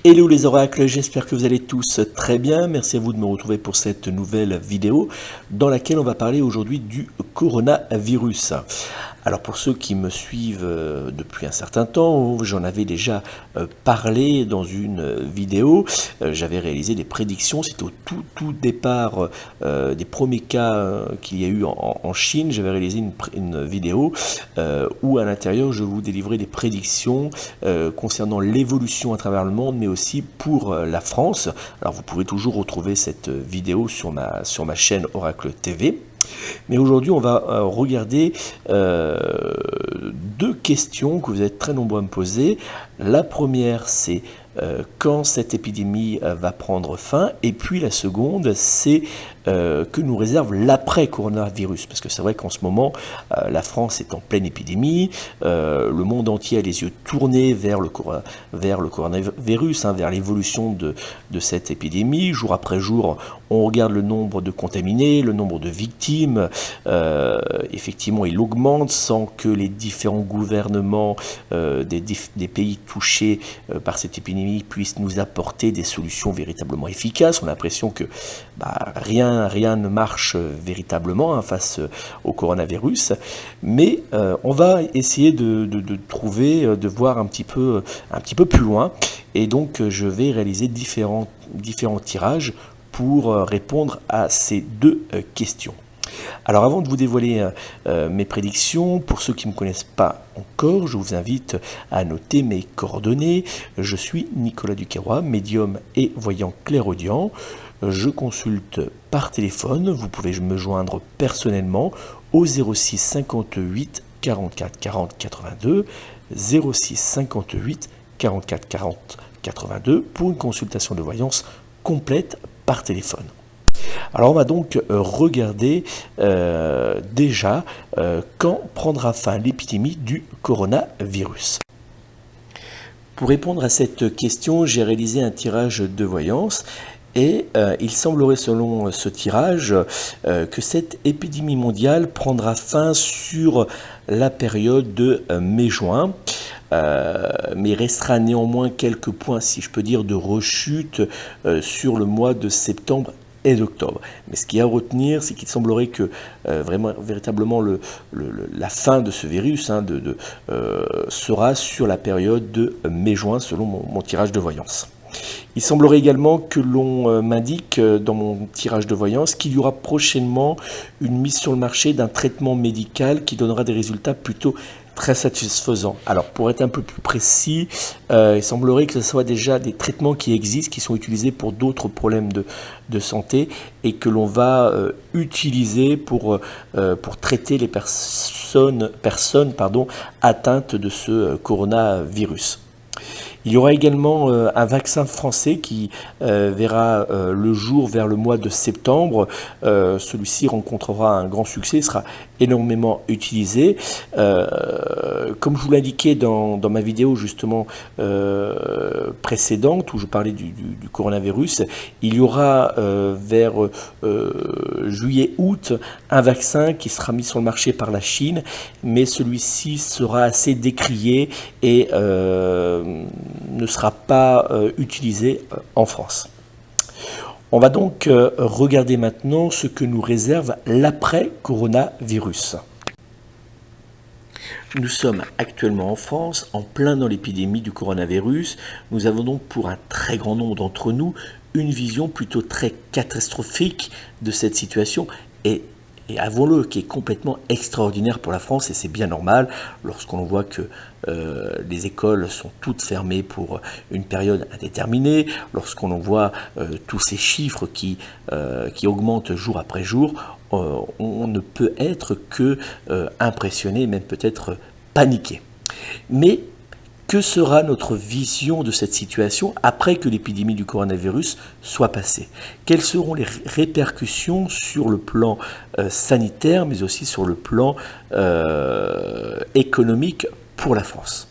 Hello les oracles, j'espère que vous allez tous très bien. Merci à vous de me retrouver pour cette nouvelle vidéo dans laquelle on va parler aujourd'hui du coronavirus. Alors pour ceux qui me suivent depuis un certain temps, j'en avais déjà parlé dans une vidéo. J'avais réalisé des prédictions, c'était au tout départ des premiers cas qu'il y a eu en Chine. J'avais réalisé une vidéo où à l'intérieur je vous délivrais des prédictions concernant l'évolution à travers le monde, mais aussi pour la France. Alors vous pouvez toujours retrouver cette vidéo sur ma chaîne Oracle TV. Mais aujourd'hui, on va regarder deux questions que vous êtes très nombreux à me poser. La première, c'est quand cette épidémie va prendre fin, et puis la seconde, c'est que nous réserve l'après-coronavirus, parce que c'est vrai qu'en ce moment, la France est en pleine épidémie, le monde entier a les yeux tournés vers le coronavirus, vers l'évolution de cette épidémie. Jour après jour, on regarde le nombre de contaminés, le nombre de victimes, effectivement il augmente sans que les différents gouvernements des pays touchés par cette épidémie puissent nous apporter des solutions véritablement efficaces. On a l'impression que rien ne marche véritablement face au coronavirus, mais on va essayer de trouver, de voir un petit peu plus loin, et donc je vais réaliser différents tirages pour répondre à ces deux questions. Alors avant de vous dévoiler mes prédictions, pour ceux qui ne me connaissent pas encore, je vous invite à noter mes coordonnées. Je suis Nicolas Duquerrois, médium et voyant clairaudient. Je consulte par téléphone, vous pouvez me joindre personnellement au 06 58 44 40 82, 06 58 44 40 82 pour une consultation de voyance complète par téléphone. Alors on va donc regarder déjà quand prendra fin l'épidémie du coronavirus. Pour répondre à cette question, j'ai réalisé un tirage de voyance. Et il semblerait selon ce tirage que cette épidémie mondiale prendra fin sur la période de mai-juin, mais restera néanmoins quelques points, si je peux dire, de rechute sur le mois de septembre et d'octobre. Mais ce qu'il y a à retenir, c'est qu'il semblerait que véritablement la fin de ce virus sera sur la période de mai-juin selon mon tirage de voyance. Il semblerait également que l'on m'indique dans mon tirage de voyance qu'il y aura prochainement une mise sur le marché d'un traitement médical qui donnera des résultats plutôt très satisfaisants. Alors pour être un peu plus précis, il semblerait que ce soit déjà des traitements qui existent, qui sont utilisés pour d'autres problèmes de santé et que l'on va utiliser pour traiter les personnes atteintes de ce coronavirus. Il y aura également un vaccin français qui verra le jour vers le mois de septembre. Celui-ci rencontrera un grand succès, sera énormément utilisé. Comme je vous l'indiquais dans ma vidéo justement précédente où je parlais du coronavirus, il y aura vers juillet-août un vaccin qui sera mis sur le marché par la Chine, mais celui-ci sera assez décrié et ne sera pas utilisé en France. On va donc regarder maintenant ce que nous réserve l'après-coronavirus. Nous sommes actuellement en France, en plein dans l'épidémie du coronavirus. Nous avons donc pour un très grand nombre d'entre nous une vision plutôt très catastrophique de cette situation et avouons-le, qui est complètement extraordinaire pour la France, et c'est bien normal lorsqu'on voit que les écoles sont toutes fermées pour une période indéterminée, lorsqu'on voit tous ces chiffres qui augmentent jour après jour, on ne peut être que impressionné, même peut-être paniqué. Mais que sera notre vision de cette situation après que l'épidémie du coronavirus soit passée? Quelles seront les répercussions sur le plan sanitaire, mais aussi sur le plan économique pour la France?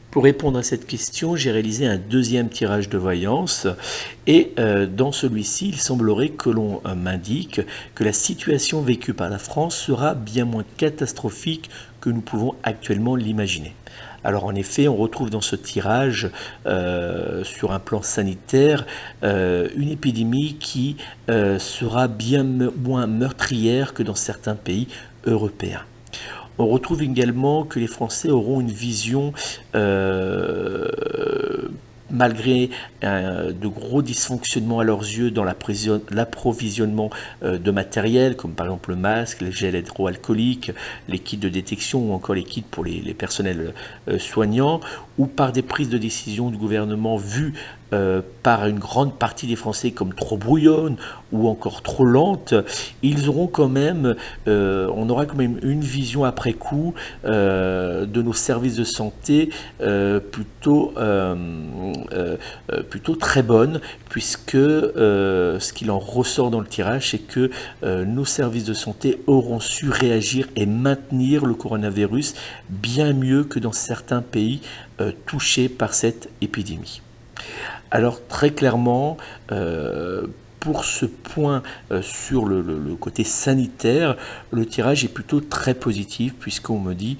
Pour répondre à cette question, j'ai réalisé un deuxième tirage de voyance et dans celui-ci, il semblerait que l'on m'indique que la situation vécue par la France sera bien moins catastrophique que nous pouvons actuellement l'imaginer. Alors en effet, on retrouve dans ce tirage, sur un plan sanitaire, une épidémie qui sera bien moins meurtrière que dans certains pays européens. On retrouve également que les Français auront une vision, malgré de gros dysfonctionnements à leurs yeux dans l'approvisionnement de matériel, comme par exemple le masque, les gels hydroalcooliques, les kits de détection ou encore les kits pour les personnels soignants, ou par des prises de décision du gouvernement vues par une grande partie des Français comme trop brouillonnes ou encore trop lentes, ils auront quand même, on aura quand même une vision après coup de nos services de santé plutôt très bonne, puisque ce qu'il en ressort dans le tirage, c'est que nos services de santé auront su réagir et maintenir le coronavirus bien mieux que dans certains pays touchés par cette épidémie. Alors très clairement, pour ce point sur le côté sanitaire, le tirage est plutôt très positif, puisqu'on me dit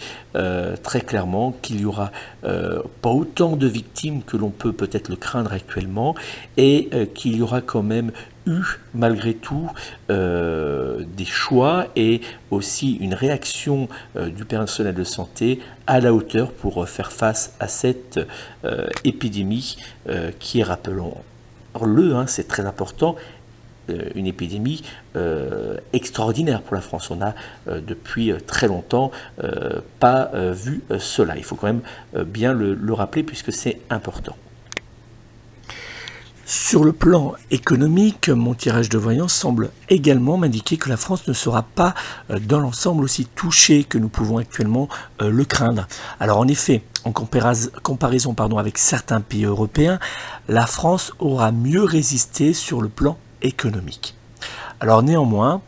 très clairement qu'il n'y aura pas autant de victimes que l'on peut peut-être le craindre actuellement, et qu'il y aura quand même eu malgré tout des choix et aussi une réaction du personnel de santé à la hauteur pour faire face à cette épidémie qui est, rappelons-le, c'est très important, une épidémie extraordinaire pour la France. On a depuis très longtemps pas vu cela. Il faut quand même bien le rappeler, puisque c'est important. Sur le plan économique, mon tirage de voyance semble également m'indiquer que la France ne sera pas dans l'ensemble aussi touchée que nous pouvons actuellement le craindre. Alors en effet, en comparaison avec certains pays européens, la France aura mieux résisté sur le plan économique. Alors néanmoins,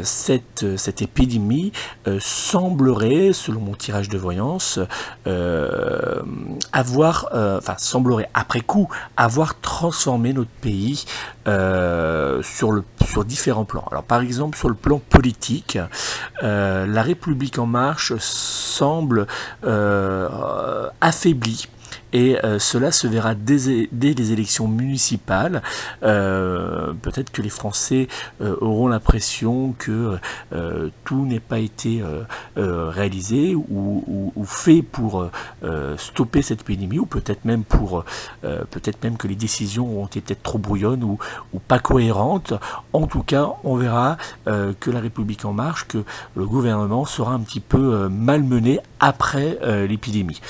cette épidémie semblerait, selon mon tirage de voyance, semblerait après coup avoir transformé notre pays sur différents plans. Alors par exemple, sur le plan politique, la République en marche semble affaiblie. Et cela se verra dès les élections municipales. Peut-être que les Français auront l'impression que tout n'est pas été réalisé ou fait pour stopper cette épidémie, ou peut-être même que les décisions ont été peut-être trop brouillonnes ou pas cohérentes. En tout cas, on verra que la République en marche, que le gouvernement sera un petit peu malmené après l'épidémie.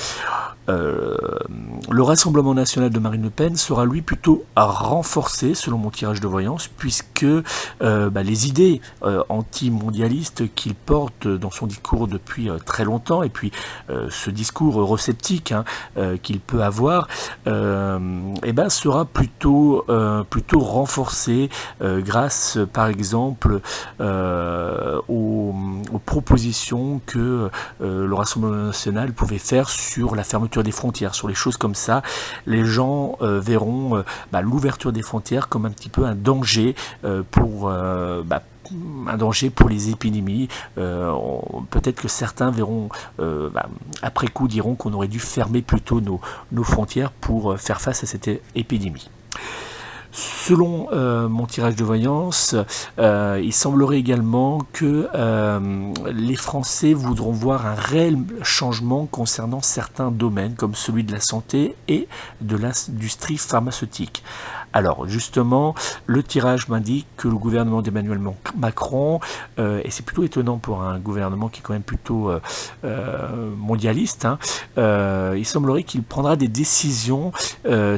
Le Rassemblement national de Marine Le Pen sera lui plutôt renforcé selon mon tirage de voyance, puisque les idées anti-mondialistes qu'il porte dans son discours depuis très longtemps, et puis ce discours eurosceptique qu'il peut avoir, sera plutôt renforcé grâce par exemple aux propositions que le Rassemblement national pouvait faire sur la fermeture des frontières, sur les choses comme ça. Les gens verront l'ouverture des frontières comme un petit peu un danger pour les épidémies. Peut-être que certains verront, après coup diront qu'on aurait dû fermer plutôt nos frontières pour faire face à cette épidémie. Selon mon tirage de voyance, il semblerait également que les Français voudront voir un réel changement concernant certains domaines, comme celui de la santé et de l'industrie pharmaceutique. Alors justement, le tirage m'indique que le gouvernement d'Emmanuel Macron, et c'est plutôt étonnant pour un gouvernement qui est quand même plutôt mondialiste, il semblerait qu'il prendra des décisions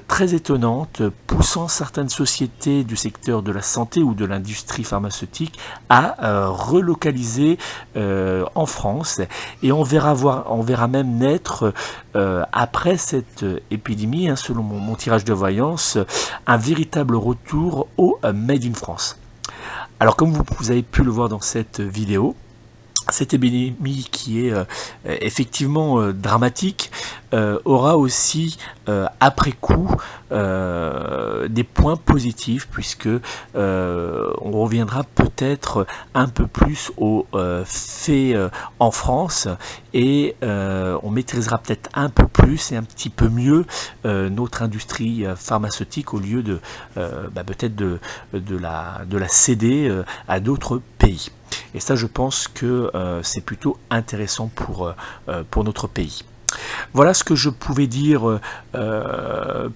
très étonnantes, poussant certaines sociétés du secteur de la santé ou de l'industrie pharmaceutique à relocaliser en France. Et on verra même naître, après cette épidémie, selon mon tirage de voyance, un véritable retour au Made in France. Alors comme vous avez pu le voir dans cette vidéo, cette épidémie qui est effectivement dramatique aura aussi après coup des points positifs, puisque on reviendra peut-être un peu plus aux faits en France, et on maîtrisera peut-être un peu plus et un petit peu mieux notre industrie pharmaceutique, au lieu de peut-être de la céder à d'autres pays. Et ça, je pense que c'est plutôt intéressant pour notre pays. Voilà ce que je pouvais dire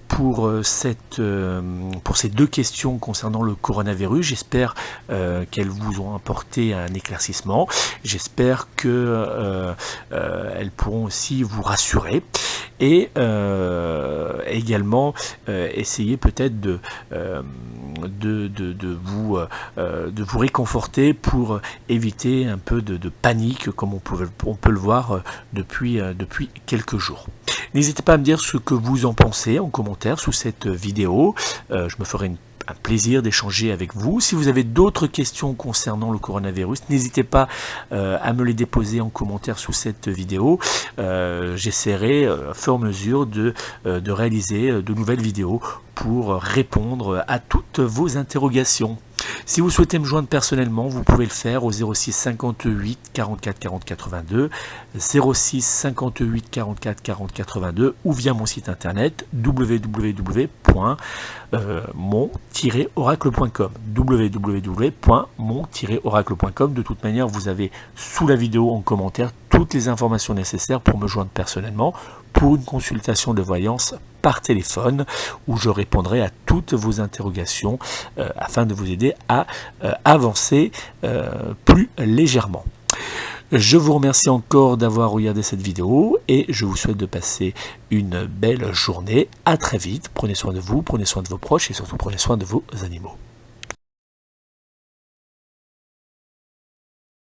pour ces deux questions concernant le coronavirus. J'espère qu'elles vous ont apporté un éclaircissement. J'espère qu'elles pourront aussi vous rassurer. Et également essayer peut-être de vous réconforter pour éviter un peu de panique, comme on peut le voir depuis quelques jours. N'hésitez pas à me dire ce que vous en pensez en commentaire sous cette vidéo. Je me ferai un plaisir d'échanger avec vous. Si vous avez d'autres questions concernant le coronavirus, n'hésitez pas à me les déposer en commentaire sous cette vidéo. J'essaierai à fur et à mesure de réaliser de nouvelles vidéos pour répondre à toutes vos interrogations. Si vous souhaitez me joindre personnellement, vous pouvez le faire au 06 58 44 40 82, 06 58 44 40 82, ou via mon site internet www.mon-oracle.com, www.mon-oracle.com. De toute manière, vous avez sous la vidéo en commentaire toutes les informations nécessaires pour me joindre personnellement pour une consultation de voyance par téléphone, où je répondrai à toutes vos interrogations afin de vous aider à avancer plus légèrement. Je vous remercie encore d'avoir regardé cette vidéo et je vous souhaite de passer une belle journée. À très vite. Prenez soin de vous, prenez soin de vos proches et surtout prenez soin de vos animaux.